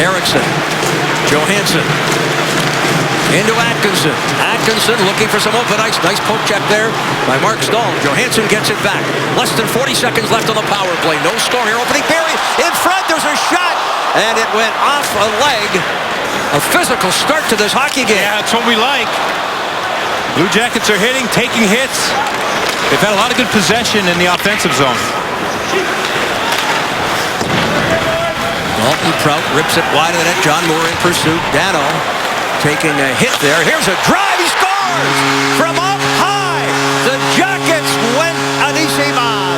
Eriksson. Johansson. Into Atkinson. Atkinson looking for some open ice. Nice poke check there by Mark Stahl. Johansson gets it back. Less than 40 seconds left on the power play. No score here. Opening Barrie in front. There's a shot. And it went off a leg. A physical start to this hockey game. Yeah, that's what we like. Blue Jackets are hitting, taking hits. They've had a lot of good possession in the offensive zone. Dalton Prout rips it wide of the net. John Moore in pursuit. Dano taking a hit there. Here's a drive. He scores from up high. The Jackets went Anisimov.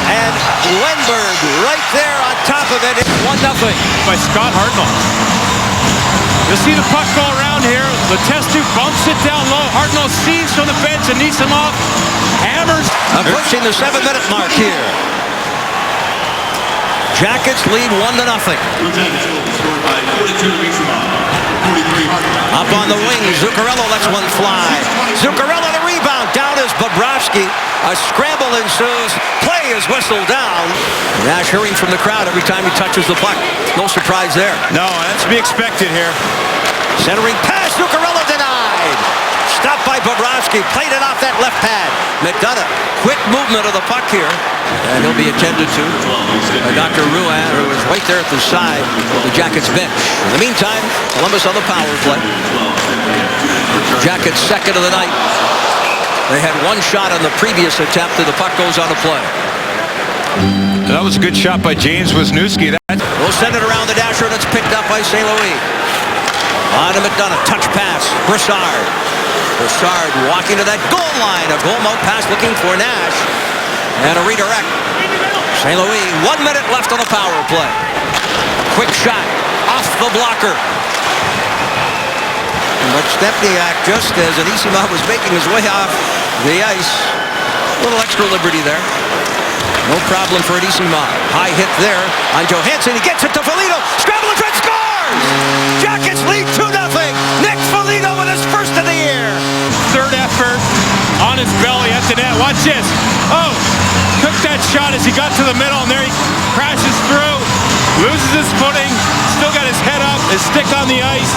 And Wenberg right there on top of it. It's 1-0. By Scott Hartnell. You'll see the puck go around here. Letestu bumps it down low. Hartnell sees from the bench. Anisimov hammers. Approaching the 7-minute mark here. Jackets lead 1-0. Up on the wing, Zuccarello lets one fly. Zuccarello the rebound. Down is Bobrovsky. A scramble ensues. Play is whistled down. Nash hearing from the crowd every time he touches the puck. No surprise there. No, that's to be expected here. Centering pass. Zuccarello denied. Stopped by Bobrovsky. Played it off that left pad. McDonough. Quick movement of the puck here. And he'll be attended to by Dr. Ruan, who is right there at the side of the Jackets bench. In the meantime, Columbus on the power play. Jackets second of the night. They had one shot on the previous attempt, and the puck goes on a play. That was a good shot by James Wisniewski. We'll send it around the dasher, and it's picked up by St. Louis. On to McDonough. Touch pass. Broussard. Broussard walking to that goal line. A goal mouth pass looking for Nash. And a redirect. St. Louis, 1 minute left on the power play. Quick shot off the blocker. But Stepniak, just as Anisimov was making his way off the ice, a little extra liberty there. No problem for Anisimov. High hit there on Johansson. He gets it to Foligno. Scramble and Fred scores! Jackets lead 2-0. Nick Foligno with his first of the year. Third effort on his belly at the net. Watch this. Oh, took that shot as he got to the middle, and there he crashes through, loses his footing, still got his head up, his stick on the ice,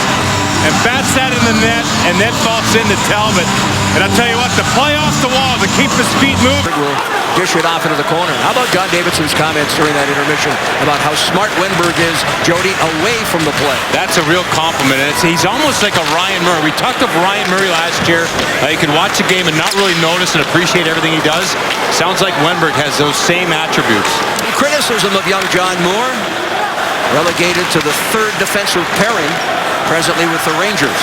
and bats that in the net, and net falls into Talbot. And I'll tell you what, the play off the wall to keep his feet moving. Will dish it off into the corner. How about John Davidson's comments during that intermission about how smart Wenberg is, Jody, away from the play? That's a real compliment. He's almost like a Ryan Murray. We talked of Ryan Murray last year. You can watch the game and not really notice and appreciate everything he does. Sounds like Wenberg has those same attributes. Criticism of young John Moore, relegated to the third defensive pairing, presently with the Rangers.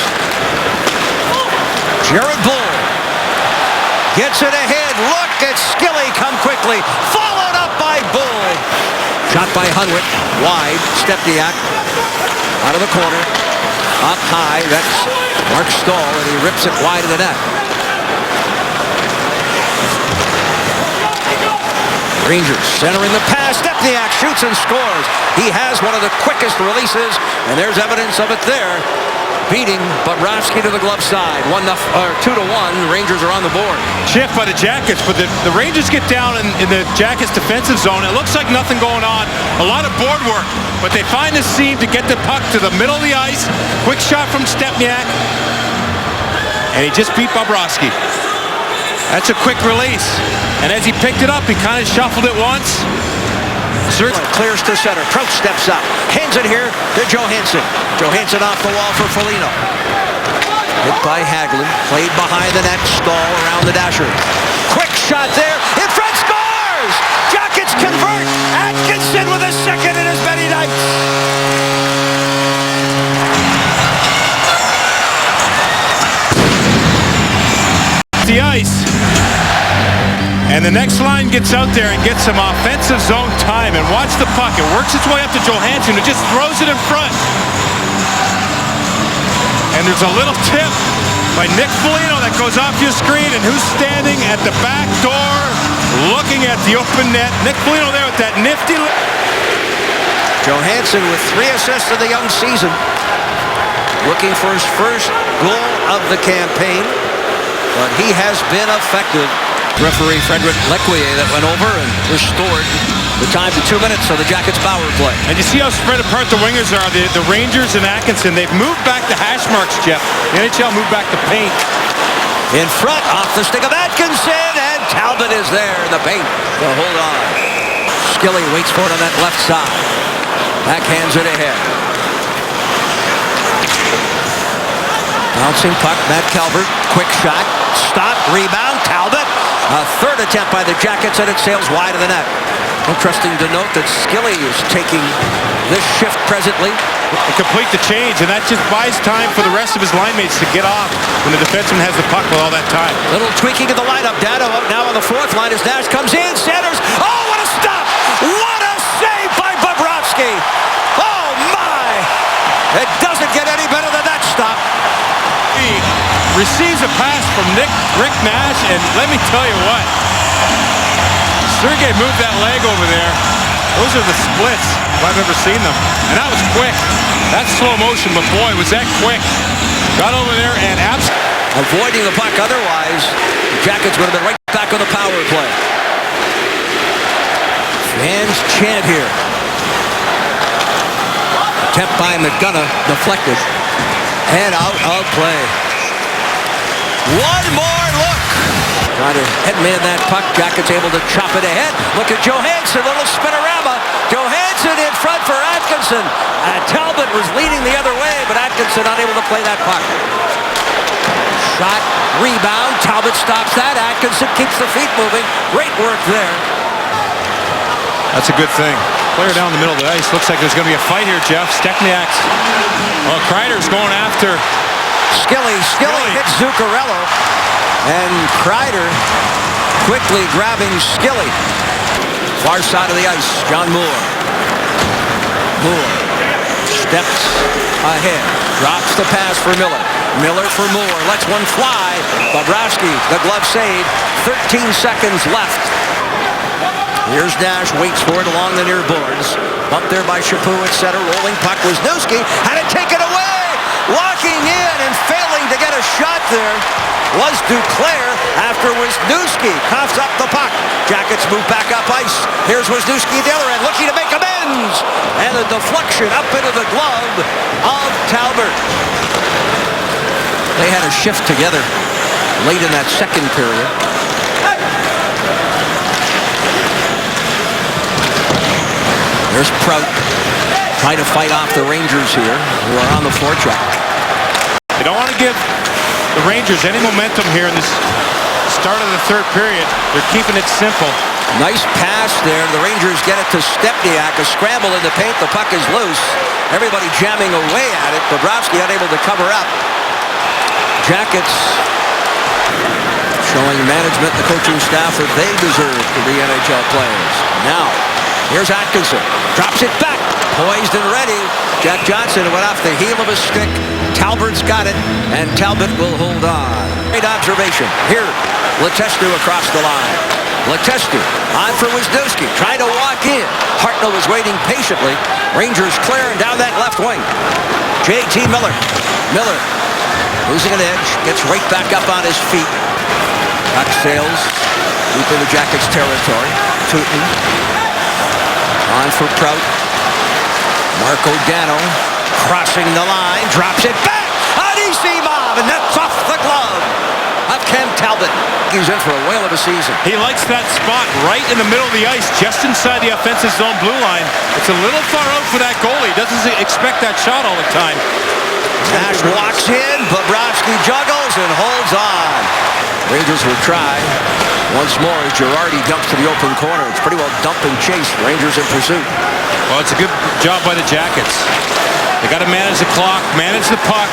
Jared Bull gets it ahead. Look at Skilly come quickly. Followed up by Bull. Shot by Hunwick. Wide. Stepniak out of the corner. Up high. That's Mark Stahl, and he rips it wide of the net. Rangers centering the pass. Stepniak shoots and scores. He has one of the quickest releases, and there's evidence of it there. Beating Bobrovsky to the glove side. 2-1. Rangers are on the board. Shift by the Jackets, but the Rangers get down in the Jackets defensive zone. It looks like nothing going on. A lot of board work, but they find the seam to get the puck to the middle of the ice. Quick shot from Stepniak, and he just beat Bobrovsky. That's a quick release. And as he picked it up, he kind of shuffled it once. Clears to center. Prout steps up. Hands it here to Johansson. Johansson off the wall for Foligno. Hit by Hagelin. Played behind the net. Stahl around the dasher. Quick shot there. In front, scores! Jackets convert. Atkinson with a second in his Benny Knights. The ice. And the next line gets out there and gets some offensive zone time. And watch the puck. It works its way up to Johansson, who just throws it in front. And there's a little tip by Nick Foligno that goes off your screen. And who's standing at the back door looking at the open net? Nick Foligno there with that nifty. Johansson with 3 assists in the young season. Looking for his first goal of the campaign. But he has been effective. Referee Frederick Lequier that went over and restored The time to 2 minutes of the Jackets power play. And you see how spread apart the wingers are. The Rangers and Atkinson, they've moved back to hash marks, Jeff. The NHL moved back to paint. In front, off the stick of Atkinson, and Talbot is there in the paint to hold on. Skilly waits for it on that left side. Backhands it ahead. Bouncing puck, Matt Calvert, quick shot, stop, rebound, Talbot. A third attempt by the Jackets, and it sails wide of the net. Interesting to note that Skilly is taking this shift presently. And complete the change, and that just buys time for the rest of his line mates to get off when the defenseman has the puck with all that time. Little tweaking of the lineup. Dano up now on the fourth line as Nash comes in. Sanders, oh, what a stop! What a save by Bobrovsky! Oh, my! It doesn't get any better than that stop. He receives a pass from Rick Nash, and let me tell you what, Sergei moved that leg over there. Those are the splits if I've ever seen them. And that was quick. That's slow motion, but boy, was that quick. Got over there and avoiding the puck otherwise. The Jackets would have been right back on the power play. Fans chant here. Attempt by McDonough, deflected. And out of play. One more look. Trying to headman that puck. Jackets able to chop it ahead. Look at Johansson, little spinorama. Johansson in front for Atkinson. Talbot was leading the other way, but Atkinson unable to play that puck. Shot, rebound. Talbot stops that. Atkinson keeps the feet moving. Great work there. That's a good thing. Player down the middle of the ice. Looks like there's going to be a fight here, Jeff. Stepniak's. Well, Kreider's going after Skilly hits Zuccarello. And Kreider quickly grabbing Skilly. Far side of the ice, John Moore. Moore steps ahead. Drops the pass for Miller. Miller for Moore. Lets one fly. Bobrovsky, the glove save. 13 seconds left. Here's Nash, waits for it along the near boards. Bumped there by Chaput at center. Rolling puck. Wisniewski had it taken away. Walking in and failing to get a shot there was Duclair after Wisniewski coughs up the puck. Jackets move back up ice. Here's Wisniewski at the other end, looking to make amends. And a deflection up into the glove of Talbot. They had a shift together late in that second period. There's Prout trying to fight off the Rangers here, who are on the forecheck. They don't want to give the Rangers any momentum here in this start of the third period. They're keeping it simple. Nice pass there. The Rangers get it to Stepniak. A scramble in the paint. The puck is loose. Everybody jamming away at it. Bobrovsky unable to cover up. Jackets showing management, the coaching staff, that they deserve to be NHL players. Now, here's Atkinson. Drops it back. Poised and ready. Jack Johnson went off the heel of his stick. Talbert's got it, and Talbot will hold on. Great observation. Here, Letestu across the line. Letestu on for Wisniewski, trying to walk in. Hartnell was waiting patiently. Rangers clearing down that left wing. J.T. Miller. Miller losing an edge, gets right back up on his feet. Puck sails deep into Jackets territory. Tootin on for Prout. Marco Dano crossing the line, drops it back. Anisimov, and that's off the glove of Cam Talbot. He's in for a whale of a season. He likes that spot right in the middle of the ice, just inside the offensive zone blue line. It's a little far out for that goalie. Doesn't expect that shot all the time. Nash walks in, Bobrovsky juggles and holds on. Rangers will try once more as Girardi dumps to the open corner. It's pretty well dump and chase. Rangers in pursuit. Well, it's a good job by the Jackets. They got to manage the clock, manage the puck.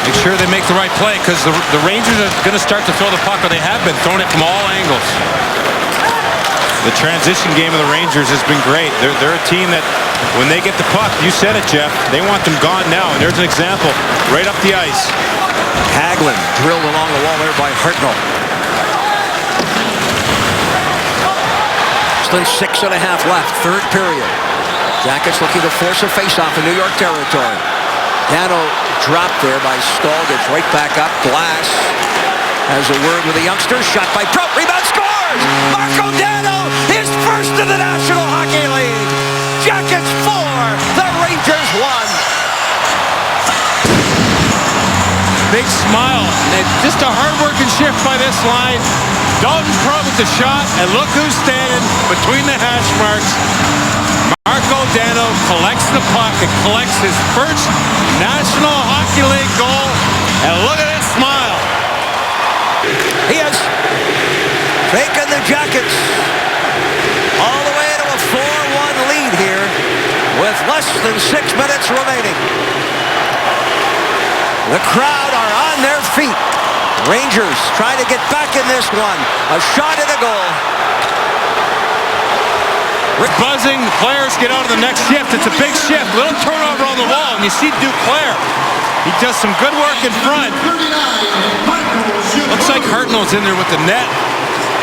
Make sure they make the right play, because the Rangers are going to start to throw the puck, or they have been throwing it from all angles. The transition game of the Rangers has been great. They're a team that, when they get the puck, you said it, Jeff, they want them gone now. And there's an example right up the ice. Hagelin drilled along the wall there by Hartnell. Less than 6.5 left, third period. Jackets looking to force a face-off in New York territory. Dano dropped there by Stahl, gets right back up. Glass has a word with the youngster. Shot by Prout, rebound, score! scores! Marco Dano, his first in the National Hockey League! Jackets 4, the Rangers 1. Big smile. And just a hard-working shift by this line. Dalton Pro with the shot, and look who's standing between the hash marks. Marco Dano collects the puck and collects his first National Hockey League goal. And look at that smile. He has taken the Jackets all the way to a 4-1 lead here with less than 6 minutes remaining. The crowd are on their feet. Rangers trying to get back in this one. A shot at a goal. Buzzing, players get out of the next shift. It's a big shift. Little turnover on the wall, and you see Duclair. He does some good work in front. Looks like Hartnell's in there with the net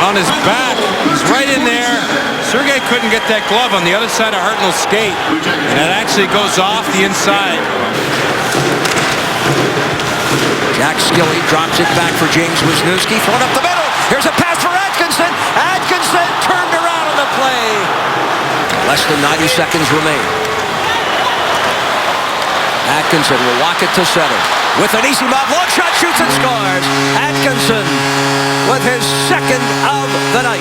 on his back. He's right in there. Sergei couldn't get that glove on the other side of Hartnell's skate, and it actually goes off the inside. Jack Skilly drops it back for James Wisniewski. Thrown up the middle. Here's a pass for Atkinson. Atkinson turned around on the play. Less than 90 seconds remain. Atkinson will walk it to center. With an easy mob, long shot, shoots and scores. Atkinson with his second of the night.